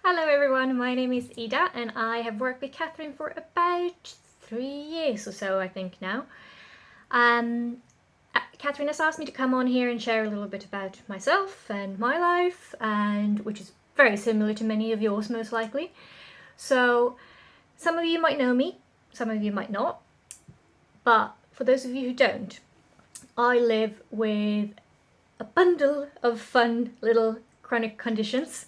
Hello everyone, my name is Ida and I have worked with Catherine for about 3 years or so, I think now. Catherine has asked me to come on here and share a little bit about myself and my life, and which is very similar to many of yours most likely. So some of you might know me, some of you might not, but for those of you who don't, I live with a bundle of fun little chronic conditions.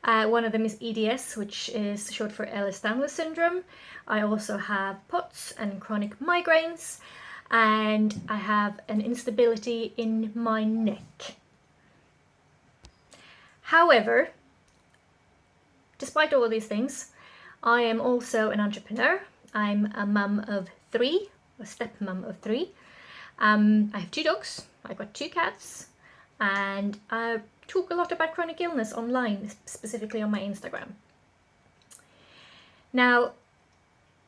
One of them is EDS, which is short for Ehlers-Danlos syndrome. I also have POTS and chronic migraines, and I have an instability in my neck. However, despite all these things, I am also an entrepreneur. I'm a mum of 3, a stepmom of 3. I have 2 dogs, I've got 2 cats, and I talk a lot about chronic illness online, specifically on my Instagram. Now,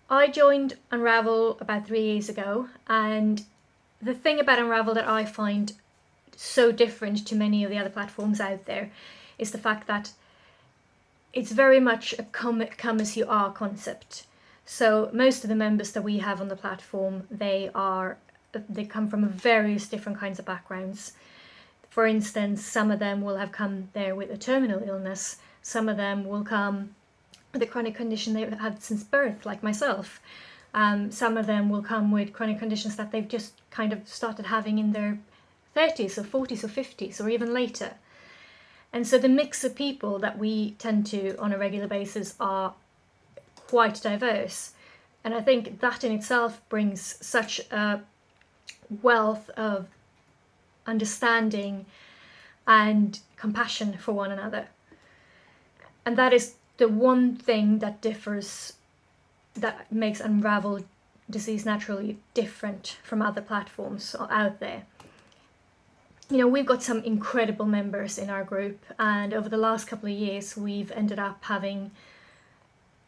I joined Unravel about 3 years ago, and the thing about Unravel that I find so different to many of the other platforms out there is the fact that it's very much a come as you are concept. So most of the members that we have on the platform, they come from various different kinds of backgrounds. For instance, some of them will have come there with a terminal illness. Some of them will come with a chronic condition they've had since birth, like myself. Some of them will come with chronic conditions that they've just kind of started having in their 30s or 40s or 50s or even later. And so the mix of people that we tend to on a regular basis are quite diverse. And I think that in itself brings such a wealth of understanding and compassion for one another. And that is the one thing that makes Unravel Disease Naturally different from other platforms out there. You know, we've got some incredible members in our group, and over the last couple of years we've ended up having,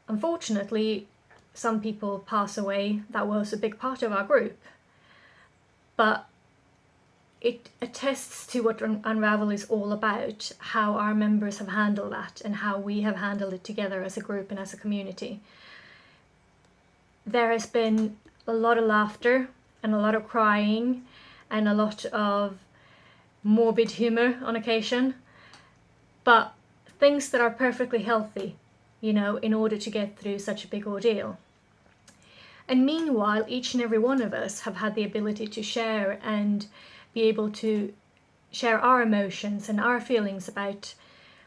unfortunately, some people pass away that was a big part of our group. But it attests to what Unravel is all about, how our members have handled that and how we have handled it together as a group and as a community. There has been a lot of laughter and a lot of crying and a lot of morbid humour on occasion, but things that are perfectly healthy, you know, in order to get through such a big ordeal. And meanwhile, each and every one of us have had the ability to share and be able to share our emotions and our feelings about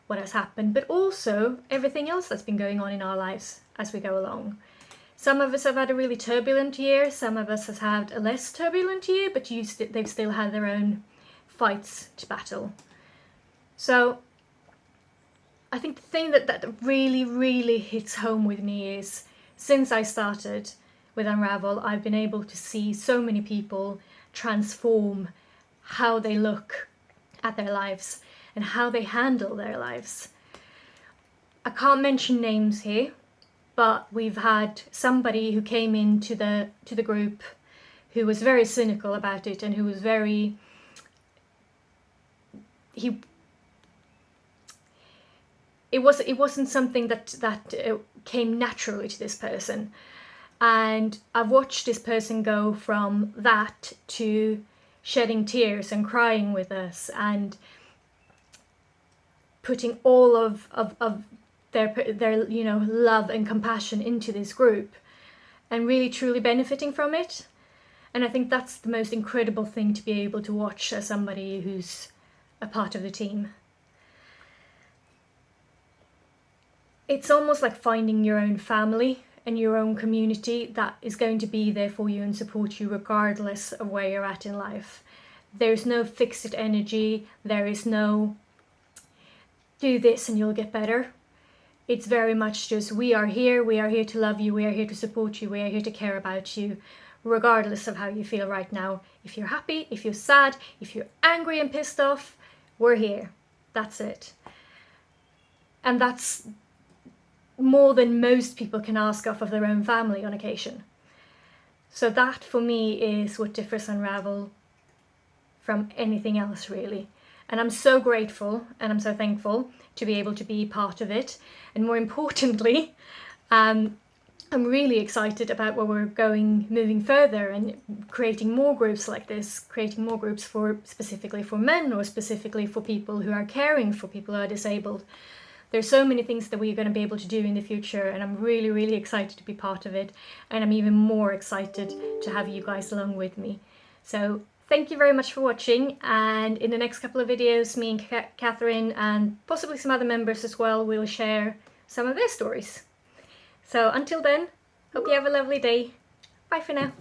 what has happened, but also everything else that's been going on in our lives as we go along. Some of us have had a really turbulent year, some of us have had a less turbulent year, but they've still had their own fights to battle. So I think the thing that really, really hits home with me is, since I started with Unravel, I've been able to see so many people transform how they look at their lives and how they handle their lives. I can't mention names here, but we've had somebody who came into the group who was very cynical about it and who was it wasn't something that came naturally to this person. And I've watched this person go from that to shedding tears and crying with us and putting all of their you know, love and compassion into this group and really truly benefiting from it. And I think that's the most incredible thing to be able to watch as somebody who's a part of the team. It's almost like finding your own family and your own community that is going to be there for you and support you regardless of where you're at in life. There's no fixed energy, there is no do this and you'll get better. It's very much just we are here to love you, we are here to support you, we are here to care about you, regardless of how you feel right now. If you're happy, if you're sad, if you're angry and pissed off, we're here. That's it. And that's more than most people can ask of their own family on occasion. So that for me is what differs Unravel from anything else really. And I'm so grateful and I'm so thankful to be able to be part of it. And more importantly, I'm really excited about where we're moving further and creating more groups like this, creating more groups specifically for men or specifically for people who are caring for people who are disabled. There's so many things that we're going to be able to do in the future, and I'm really, really excited to be part of it. And I'm even more excited to have you guys along with me. So thank you very much for watching. And in the next couple of videos, me and Catherine and possibly some other members as well will share some of their stories. So until then, hope you have a lovely day. Bye for now.